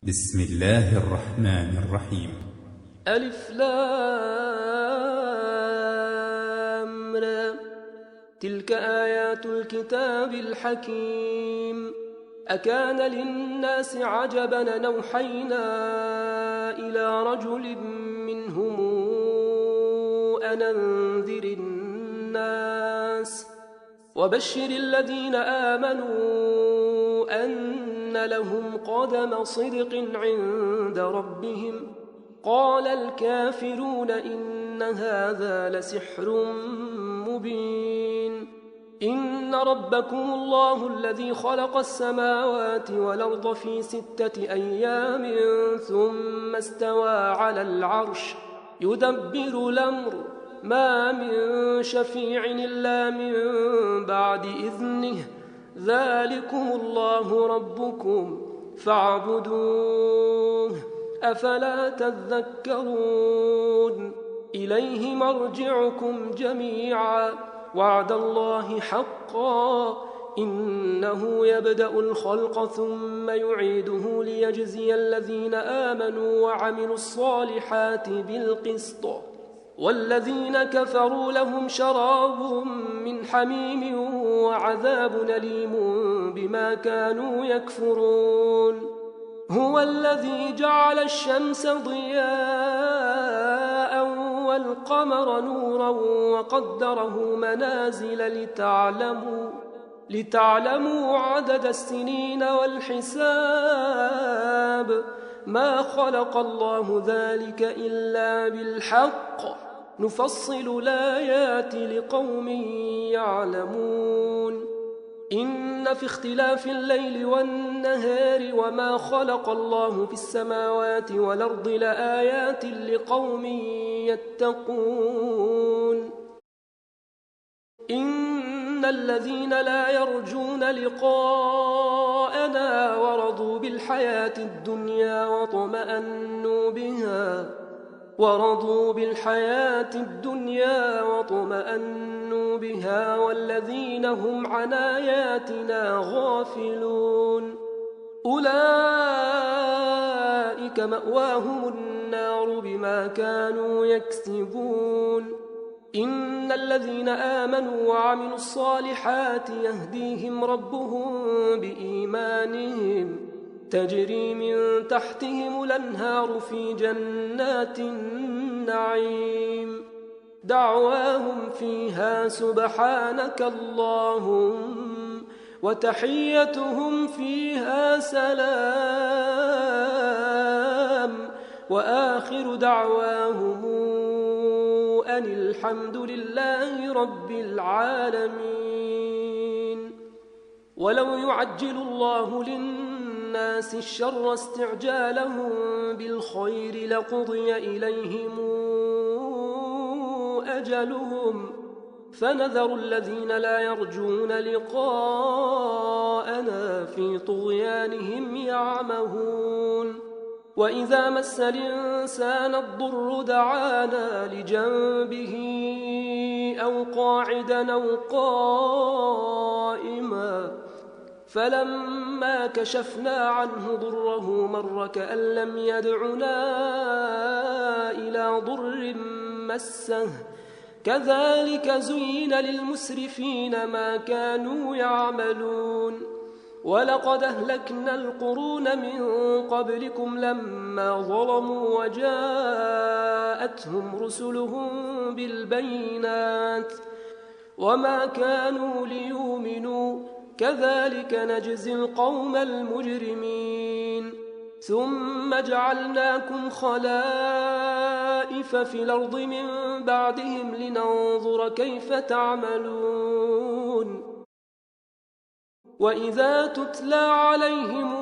بسم الله الرحمن الرحيم. ألف لام را. تلك آيات الكتاب الحكيم. أكان للناس عجبا أن أوحينا إلى رجل منهم أن أنذر الناس وبشر الذين آمنوا أن لهم قدم صدق عند ربهم. قال الكافرون إن هذا لسحر مبين. إن ربكم الله الذي خلق السماوات والأرض في 6 أيام ثم استوى على العرش يدبر الأمر ما من شفيع إلا من بعد إذنه ذلكم الله ربكم فاعبدوه أفلا تذكرون. إليه مرجعكم جميعا وعد الله حقا إنه يبدأ الخلق ثم يعيده ليجزي الذين آمنوا وعملوا الصالحات بالقسط والذين كفروا لهم شراب من حميم وعذاب أليم بما كانوا يكفرون. هو الذي جعل الشمس ضياء والقمر نورا وقدره منازل لتعلموا عدد السنين والحساب ما خلق الله ذلك إلا بالحق نفصل الآيات لقوم يعلمون. إن في اختلاف الليل والنهار وما خلق الله في السماوات والأرض لآيات لقوم يتقون. إن الذين لا يرجون لقاءنا ورضوا بالحياة الدنيا واطمأنوا بها والذين هم عن آياتنا غافلون أولئك مأواهم النار بما كانوا يكسبون. إن الذين آمنوا وعملوا الصالحات يهديهم ربهم بإيمانهم تجري من تحتهم الأنهار في جنات النعيم دعواهم فيها سبحانك اللهم وتحيتهم فيها سلام وآخر دعواهم أن الحمد لله رب العالمين. ولو يعجل الله للناس الشر استعجالهم بالخير لقضي إليهم أجلهم فنذر الذين لا يرجون لقاءنا في طغيانهم يعمهون. وإذا مس الإنسان الضر دعانا لجنبه أو قاعدا أو قائما فلما كشفنا عنه ضره مر كأن لم يدعنا إلى ضر مسه كذلك زين للمسرفين ما كانوا يعملون. ولقد أهلكنا القرون من قبلكم لما ظلموا وجاءتهم رسلهم بالبينات وما كانوا ليؤمنوا كذلك نجزي القوم المجرمين. ثم جعلناكم خلائف في الأرض من بعدهم لننظر كيف تعملون. وإذا تتلى عليهم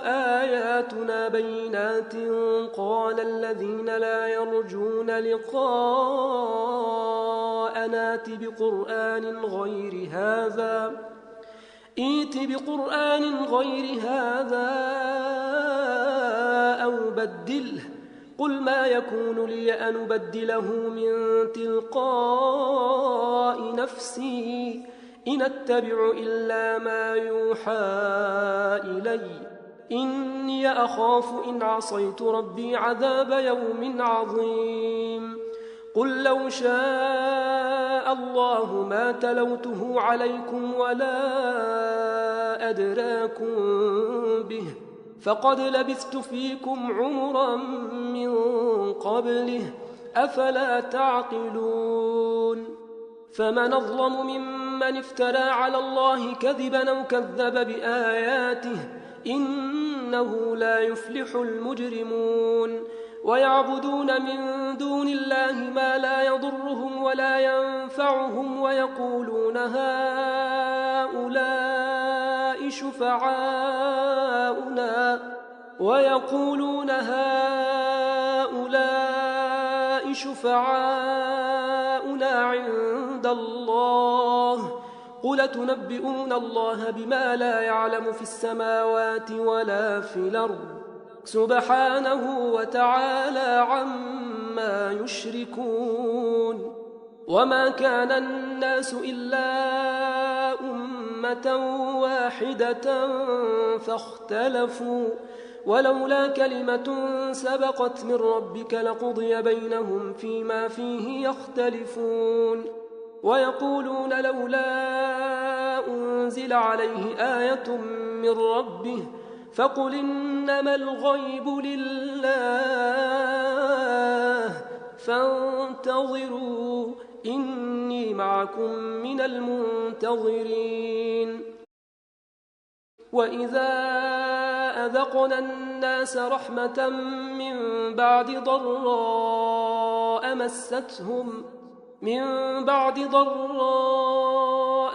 آياتنا بينات قال الذين لا يرجون لقاءنا ائت بقرآن غير هذا أو بدله قل ما يكون لي أن أبدله من تلقاء نفسي إن أتبع إلا ما يوحى إلي إني أخاف إن عصيت ربي عذاب يوم عظيم قل لو شاء الله ما تلوته عليكم ولا أدراكم به فقد لبثت فيكم عمرا من قبله أفلا تعقلون فمن أظلم ممن افترى على الله كذبا أو كذب بآياته إنه لا يفلح المجرمون ويعبدون من دون الله ما لا يضرهم ولا ينفعهم ويقولون هؤلاء شفعاؤنا عند الله قل تنبئون الله بما لا يعلم في السماوات ولا في الأرض سبحانه وتعالى عما يشركون وما كان الناس إلا أمة واحدة فاختلفوا ولولا كلمة سبقت من ربك لقضي بينهم فيما فيه يختلفون ويقولون لولا أنزل عليه آية من ربه فقل إنما الغيب لله فانتظروا إني معكم من المنتظرين وإذا أذقنا الناس رحمة من بعد ضراء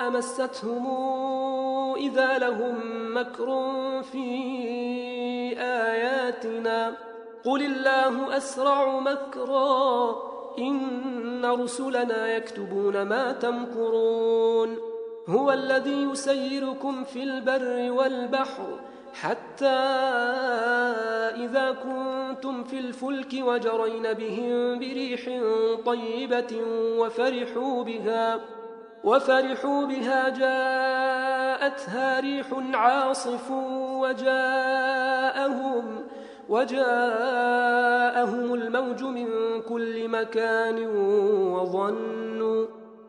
مستهم إذا لهم مكر في آياتنا قل الله أسرع مكرا إن رسلنا يكتبون ما تمكرون هو الذي يسيركم في البر والبحر حتى إذا كنتم في الفلك وجرين بهم بريح طيبة وفرحوا بها جاءتها ريح عاصف وجاءهم الموج من كل مكان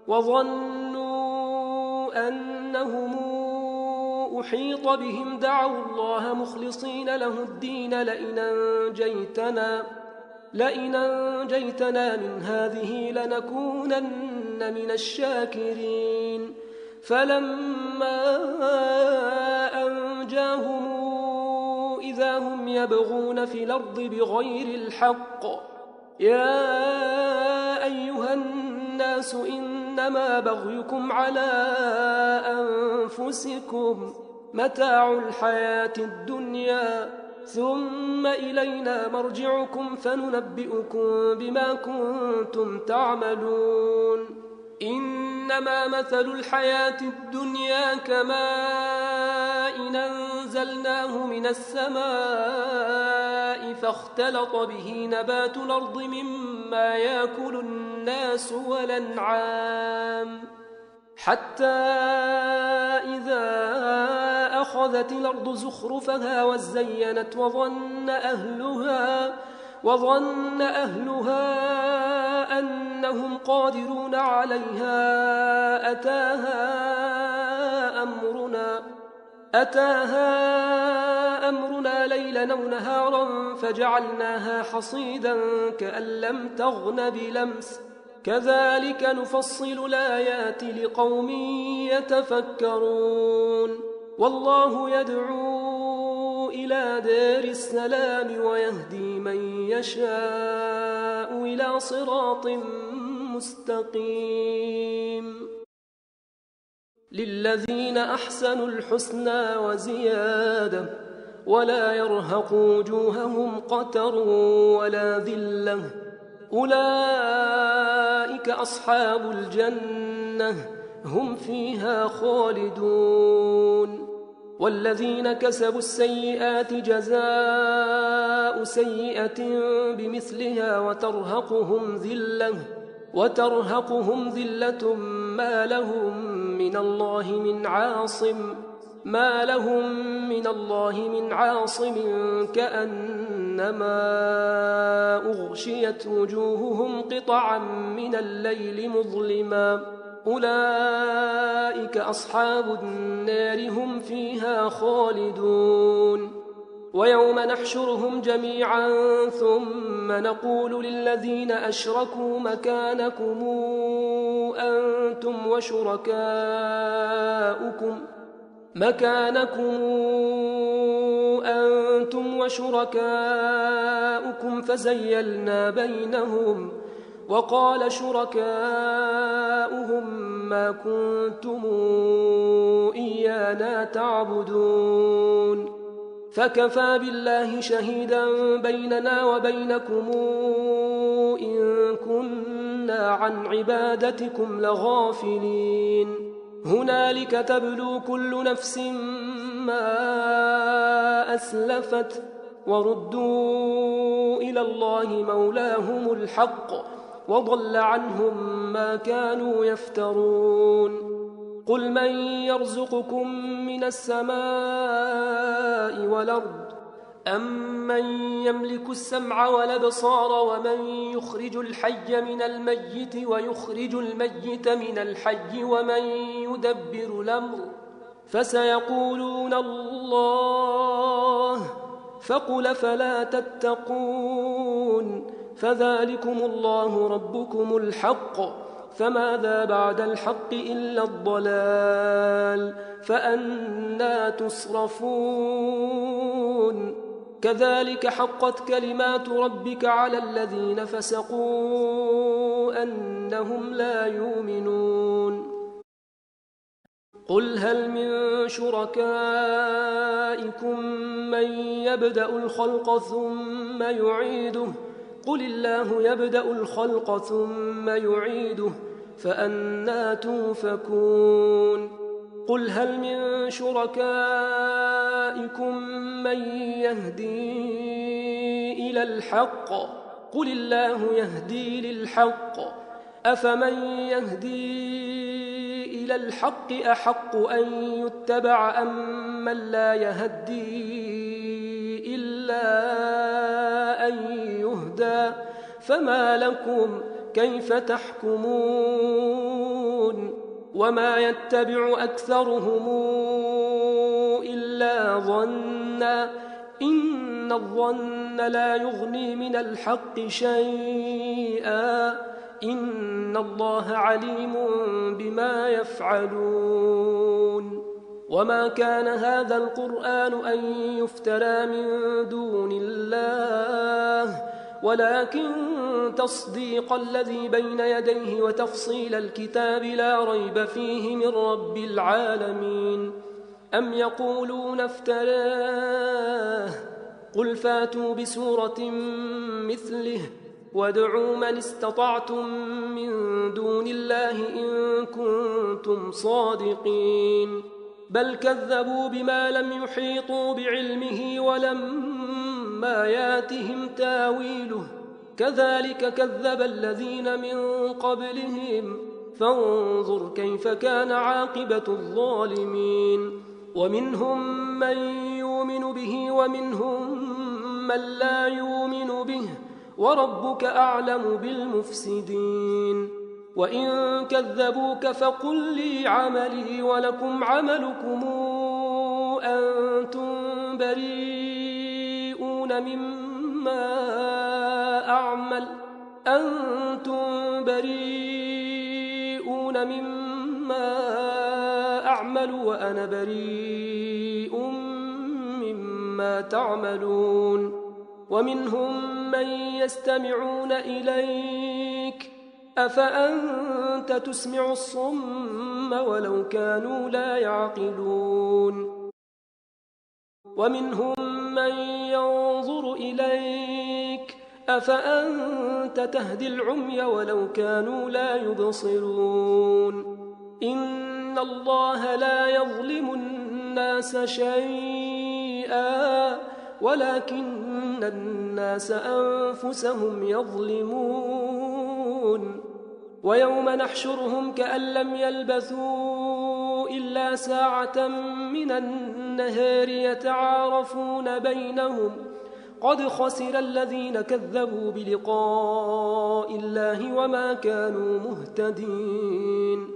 وظنوا أنهم أحيط بهم دعوا الله مخلصين له الدين لئن أنجيتنا من هذه لنكونن من الشاكرين فلما أنجاهم إذا هم يبغون في الأرض بغير الحق يا أيها الناس إنما بغيكم على أنفسكم متاع الحياة الدنيا ثم إلينا مرجعكم فننبئكم بما كنتم تعملون إنما مثل الحياة الدنيا كماء أنزلناه من السماء فاختلط به نبات الأرض مما يأكل الناس والأنعام حتى إذا أخذت الأرض زخرفها وزينت وظن أهلها أنهم قادرون عليها أتاها أمرنا ليلا أو نهارا فجعلناها حصيدا كأن لم تغن بلمس كذلك نفصل الآيات لقوم يتفكرون والله يدعو إلى دار السلام ويهدي من يشاء إلى صراط مستقيم للذين أحسنوا الحسنى وزيادة ولا يرهق وجوههم قتر ولا ذلة أولئك أصحاب الجنة هم فيها خالدون والذين كسبوا السيئات جزاء سيئة بمثلها وترهقهم ذلة ما لهم من الله من عاصم ما لهم من الله من عاصم كأنما أغشيت وجوههم قطعا من الليل مظلما أولئك أصحاب النار هم فيها خالدون ويوم نحشرهم جميعا ثم نقول للذين أشركوا مكانكم أنتم وشركاؤكم فزيلنا بينهم وقال شركاؤهم ما كنتم إيانا تعبدون فكفى بالله شهيدا بيننا وبينكم إن كنا عن عبادتكم لغافلين هنالك تبلو كل نفس ما أسلفت وردوا إلى الله مولاهم الحق وضل عنهم ما كانوا يفترون قل من يرزقكم من السماء والأرض أمن يملك السمع والأبصار ومن يخرج الحي من الميت ويخرج الميت من الحي ومن يدبر الأمر فسيقولون الله فقل فلا تتقون فذلكم الله ربكم الحق فماذا بعد الحق إلا الضلال فأنى تصرفون كذلك حقت كلمات ربك على الذين فسقوا أنهم لا يؤمنون قل هل من شركائكم من يبدأ الخلق ثم يعيده قل الله يبدأ الخلق ثم يعيده فأنى توفكون قل هل من شركائكم من يهدي إلى الحق قل الله يهدي للحق أفمن يهدي إلى الحق أحق أن يتبع أم من لا يهدي إلا أن يهدى فما لكم كيف تحكمون وما يتبع أكثرهم إلا ظنا إن الظن لا يغني من الحق شيئا إن الله عليم بما يفعلون وما كان هذا القرآن أن يفترى من دون الله ولكن تصديق الذي بين يديه وتفصيل الكتاب لا ريب فيه من رب العالمين أم يقولون افتراه قل فاتوا بسورة مثله وادعوا من استطعتم من دون الله إن كنتم صادقين بل كذبوا بما لم يحيطوا بعلمه ولما ياتهم تاويله كذلك كذب الذين من قبلهم فانظر كيف كان عاقبة الظالمين ومنهم من يؤمن به ومنهم من لا يؤمن به وربك أعلم بالمفسدين وإن كذبوك فقل لي عملي ولكم عملكم أنتم بريئون مما أعمل وأنا بريء مما تعملون ومنهم من يستمعون إليك أفأنت تسمع الصم ولو كانوا لا يعقلون ومنهم من ينظر إليك أفأنت تهدي العمي ولو كانوا لا يبصرون إن الله لا يظلم الناس شيئا ولكن الناس أنفسهم يظلمون ويوم نحشرهم كأن لم يلبثوا إلا ساعة من النهار يتعارفون بينهم قد خسر الذين كذبوا بلقاء الله وما كانوا مهتدين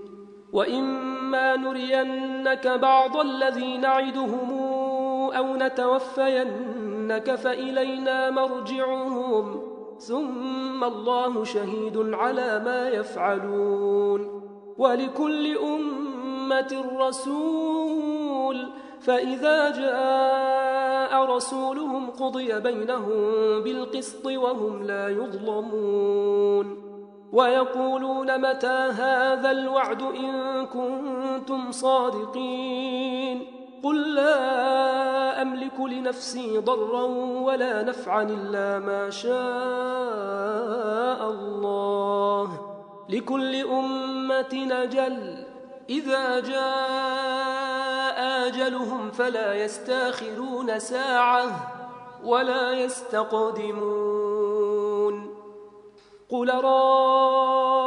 وإما نرينك بعض الذي نعدهم أو نتوفينك فإلينا مرجعهم ثم الله شهيد على ما يفعلون ولكل أمة رسول فإذا جاء رسولهم قضي بينهم بالقسط وهم لا يظلمون ويقولون متى هذا الوعد إن كنتم صادقين قل لا أملك لنفسي ضرا ولا نفعا إلا ما شاء الله لكل أمة أجل إذا جاء أجلهم فلا يستاخرون ساعة ولا يستقدمون قل رأيتم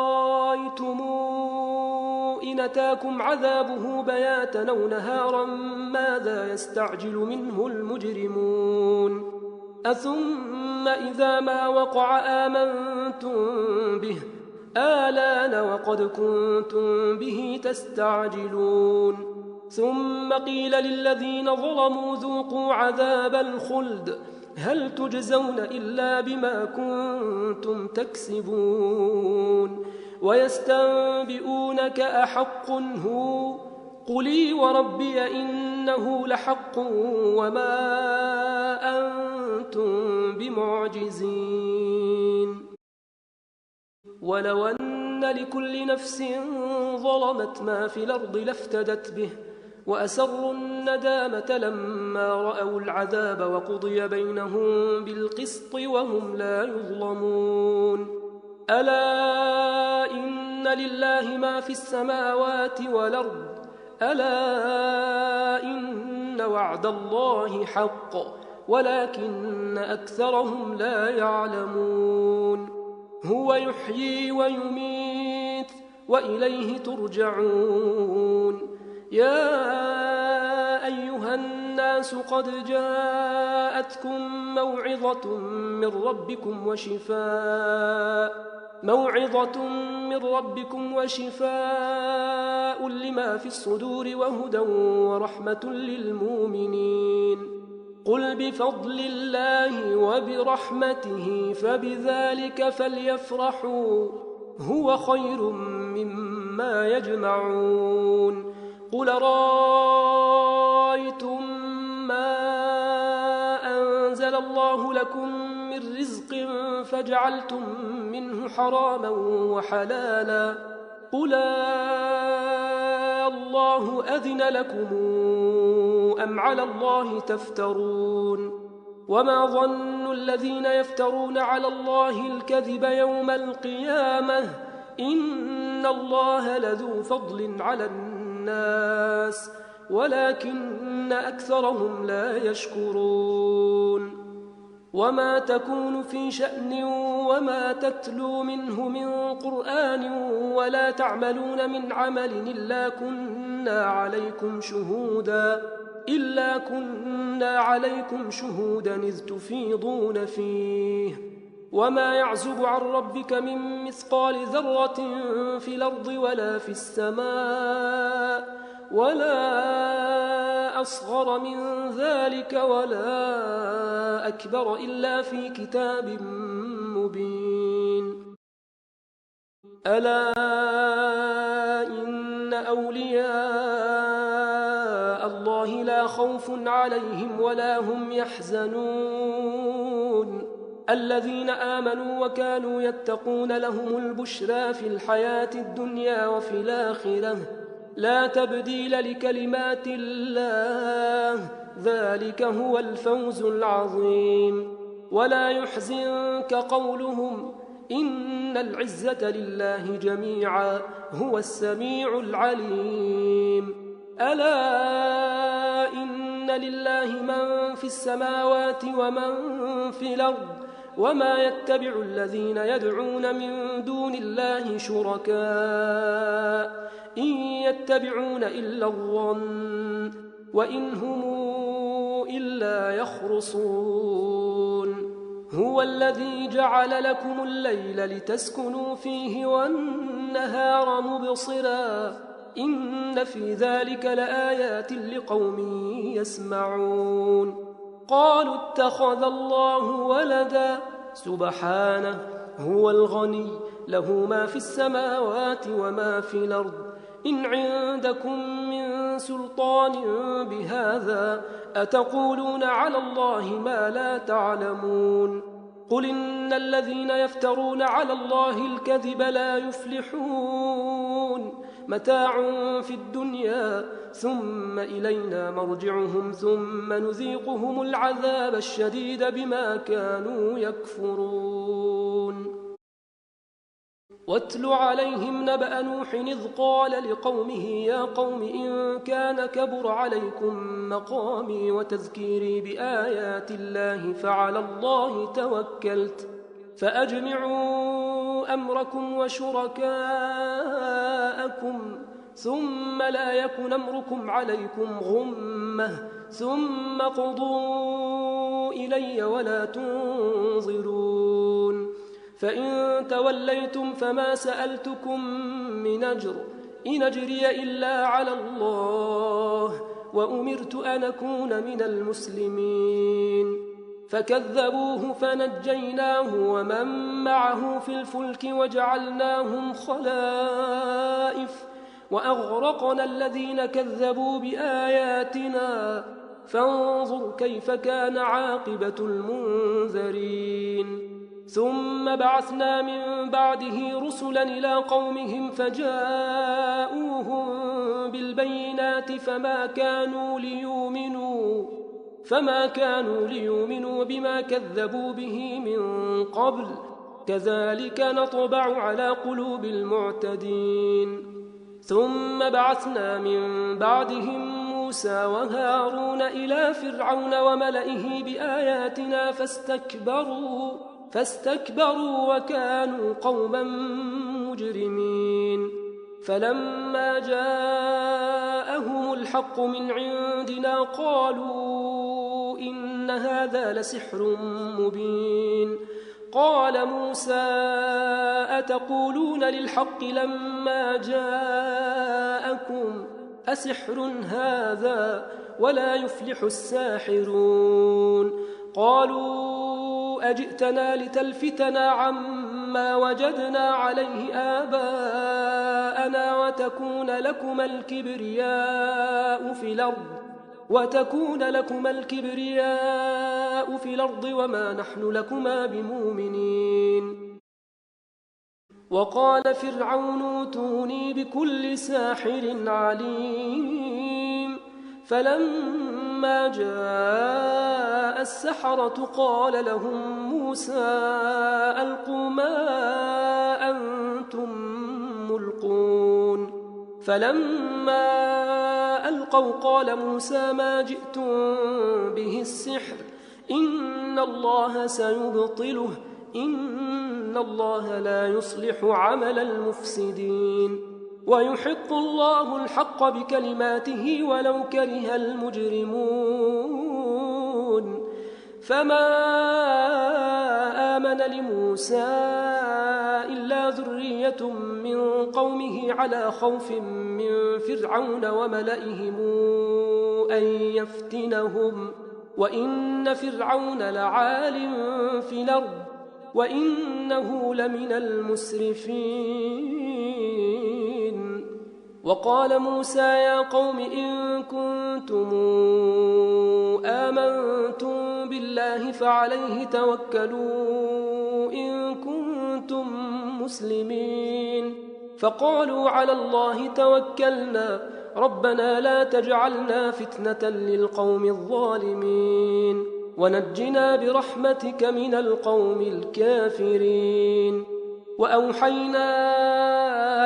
إن أتاكم عذابه بياتا أو نهارا ماذا يستعجل منه المجرمون أثم إذا ما وقع آمنتم به آلان وقد كنتم به تستعجلون ثم قيل للذين ظلموا ذوقوا عذاب الخلد هل تجزون إلا بما كنتم تكسبون ويستنبئونك أحق هو قلي وربي إنه لحق وما أنتم بمعجزين ولو أن لكل نفس ظلمت ما في الأرض لافتدت به وأسروا الندامة لما رأوا العذاب وقضي بينهم بالقسط وهم لا يظلمون ألا إن لله ما في السماوات والأرض ألا إن وعد الله حق ولكن أكثرهم لا يعلمون هو يحيي ويميت وإليه ترجعون يا أيها الناس قد جاءتكم موعظة من ربكم وشفاء لما في الصدور وهدى ورحمة للمؤمنين قل بفضل الله وبرحمته فبذلك فليفرحوا هو خير مما يجمعون قل رأيتم ما أنزل الله لكم من رزق فجعلتم منه حراما وحلالا قل الله أذن لكم أم على الله تفترون وما ظن الذين يفترون على الله الكذب يوم القيامة إن الله لذو فضل على الناس ولكن أكثرهم لا يشكرون وما تكون في شأن وما تتلو منه من قرآن ولا تعملون من عمل إلا كنا عليكم شهودا إذ تفيضون فيه وما يعزب عن ربك من مثقال ذرة في الأرض ولا في السماء ولا أصغر من ذلك ولا أكبر إلا في كتاب مبين ألا إن أولياء الله لا خوف عليهم ولا هم يحزنون الذين آمنوا وكانوا يتقون لهم البشرى في الحياة الدنيا وفي الآخرة لا تبديل لكلمات الله ذلك هو الفوز العظيم ولا يحزنك قولهم إن العزة لله جميعا هو السميع العليم ألا إن لله من في السماوات ومن في الأرض وما يتبع الذين يدعون من دون الله شركاء إن يتبعون إلا الظن وإن هم إلا يخرصون هو الذي جعل لكم الليل لتسكنوا فيه والنهار مبصرا إن في ذلك لآيات لقوم يسمعون قالوا اتخذ الله ولدا سبحانه هو الغني له ما في السماوات وما في الأرض إن عندكم من سلطان بهذا أتقولون على الله ما لا تعلمون قل إن الذين يفترون على الله الكذب لا يفلحون متاع في الدنيا ثم إلينا مرجعهم ثم نذيقهم العذاب الشديد بما كانوا يكفرون واتل عليهم نبأ نوح إذ قال لقومه يا قوم إن كان كبر عليكم مقامي وتذكيري بآيات الله فعلى الله توكلت فأجمعوا أمركم وشركاءكم ثم لا يكن أمركم عليكم غمة ثم قضوا إلي ولا تنظرون فإن توليتم فما سألتكم من أجر إن أجري إلا على الله وأمرت أن أكون من المسلمين فكذبوه فنجيناه ومن معه في الفلك وجعلناهم خلائف وأغرقنا الذين كذبوا بآياتنا فانظر كيف كان عاقبة المنذرين ثم بعثنا من بعده رسلا إلى قومهم فجاءوهم بالبينات فما كانوا ليؤمنوا بما كذبوا به من قبل كذلك نطبع على قلوب المعتدين ثم بعثنا من بعدهم موسى وهارون إلى فرعون وملئه بآياتنا فاستكبروا وكانوا قوما مجرمين فلما جاءهم الحق من عندنا قالوا إن هذا لسحر مبين قال موسى أتقولون للحق لما جاءكم أسحر هذا ولا يفلح الساحرون قالوا أجئتنا لتلفتنا عما وجدنا عليه آباءنا وتكون لكما الكبرياء في الأرض وما نحن لكما بمؤمنين وقال فرعون ائتوني بكل ساحر عليم فلما جاء السحرة قال لهم موسى ألقوا ما أنتم ملقون فلما ألقوا قال موسى ما جئتم به السحر إن الله سيبطله إن الله لا يصلح عمل المفسدين ويحق الله الحق بكلماته ولو كره المجرمون فما آمن لموسى إلا ذرية من قومه على خوف من فرعون وملئهم أن يفتنهم وإن فرعون لعال في الأرض وإنه لمن المسرفين وقال موسى يا قوم إن كنتم آمنتم بالله فعليه توكلوا إن كنتم مسلمين فقالوا على الله توكلنا ربنا لا تجعلنا فتنة للقوم الظالمين ونجنا برحمتك من القوم الكافرين وأوحينا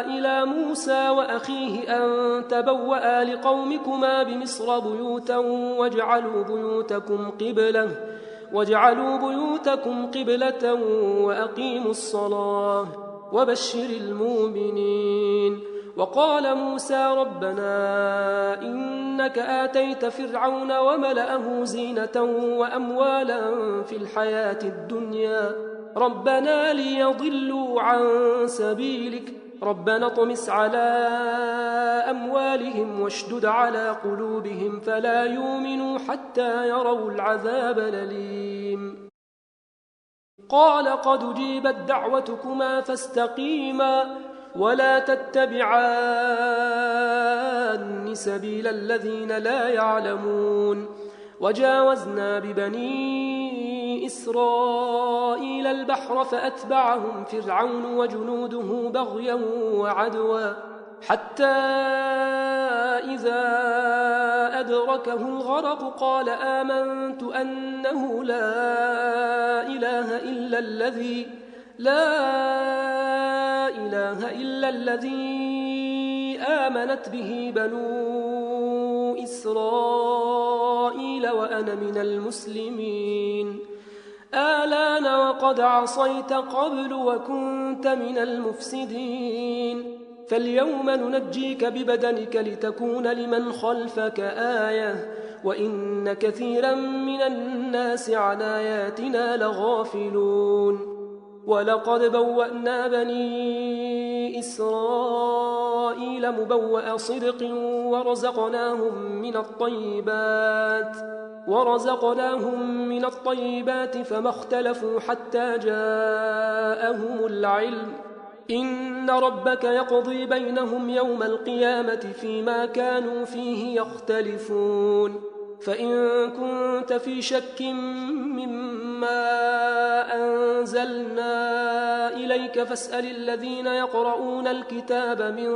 إلى موسى وأخيه أن تبوأ لقومكما بمصر بيوتا واجعلوا بيوتكم قبلة وأقيموا الصلاة وبشر المؤمنين وقال موسى ربنا إنك آتيت فرعون وملأه زينة وأموالا في الحياة الدنيا ربنا ليضلوا عن سبيلك ربنا اطمس على أموالهم واشدد على قلوبهم فلا يؤمنوا حتى يروا العذاب الأليم قال قد أجيبت دعوتكما فاستقيما ولا تتبعان سبيل الذين لا يعلمون وجاوزنا ببني إسرائيل البحر فأتبعهم فرعون وجنوده بغيا وعدوا حتى إذا أدركه الغرق قال آمنت أنه لا إله إلا الذي آمنت به بنو إسرائيل وأنا من المسلمين آلان وقد عصيت قبل وكنت من المفسدين فاليوم ننجيك ببدنك لتكون لمن خلفك آية وإن كثيرا من الناس عن آياتنا لغافلون ولقد بوأنا بني إسرائيل مبوأ صدق ورزقناهم من الطيبات فما اختلفوا حتى جاءهم العلم إن ربك يقضي بينهم يوم القيامة فيما كانوا فيه يختلفون فإن كنت في شك مما أنزلنا إليك فاسأل الذين يقرؤون الكتاب من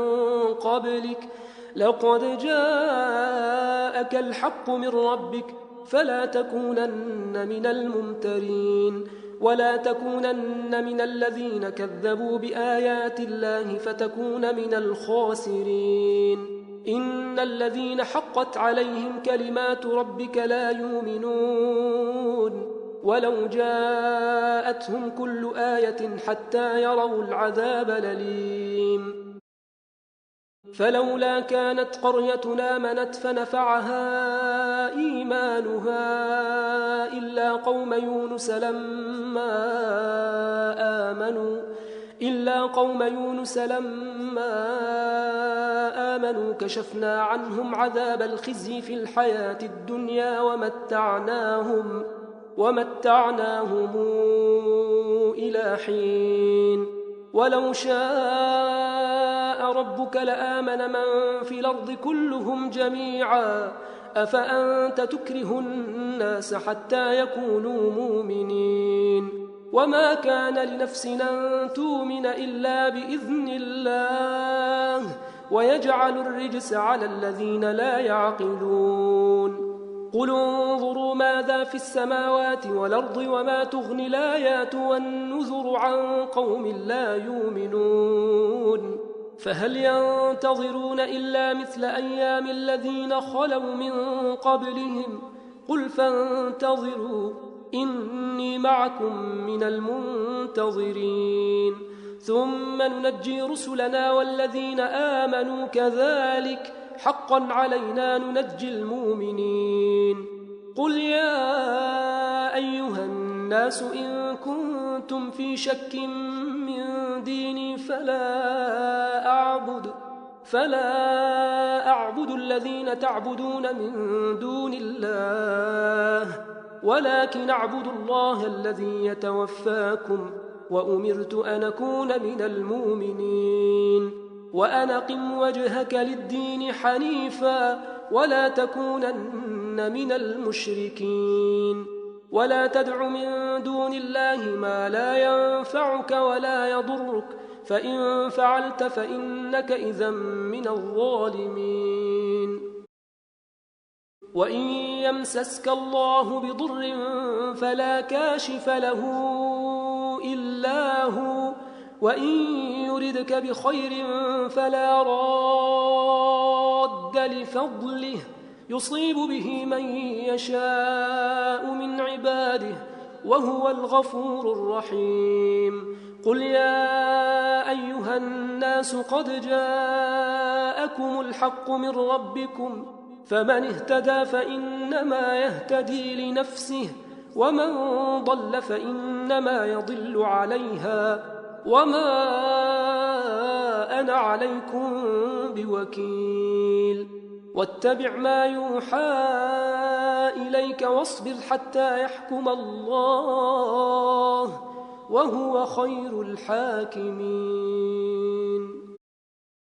قبلك لقد جاءك الحق من ربك فلا تكونن من الممترين ولا تكونن من الذين كذبوا بآيات الله فتكون من الخاسرين إن الذين حقت عليهم كلمات ربك لا يؤمنون ولو جاءتهم كل آية حتى يروا العذاب الأليم فلولا كانت قرية آمنت فنفعها إيمانها إلا قوم يونس لما آمنوا كشفنا عنهم عذاب الخزي في الحياة الدنيا ومتعناهم إلى حين ولو شاء ربك لآمن من في الأرض كلهم جميعا أفأنت تكره الناس حتى يكونوا مؤمنين وما كان لنفس أن تؤمن إلا بإذن الله ويجعل الرجس على الذين لا يعقلون قل انظروا ماذا في السماوات والأرض وما تغني الآيات والنذر عن قوم لا يؤمنون فهل ينتظرون إلا مثل أيام الذين خلوا من قبلهم قل فانتظروا إني معكم من المنتظرين ثم ننجي رسلنا والذين آمنوا كذلك حقا علينا ننجي المؤمنين قل يا أيها الناس إن كنتم في شك من ديني فلا أعبد الذين تعبدون من دون الله ولكن أعبد الله الذي يتوفاكم وأمرت أن أكون من المؤمنين وأن أقم وجهك للدين حنيفا ولا تكونن من المشركين ولا تدع من دون الله ما لا ينفعك ولا يضرك فإن فعلت فإنك إذا من الظالمين وإن يمسسك الله بضر فلا كاشف له إلا هو وإن يردك بخير فلا راد لفضله يصيب به من يشاء من عباده وهو الغفور الرحيم. قل يا أيها الناس قد جاءكم الحق من ربكم فمن اهتدى فإنما يهتدي لنفسه ومن ضل فإنما يضل عليها وما أنا عليكم بوكيل. واتبع ما يوحى إليك واصبر حتى يحكم الله وهو خير الحاكمين.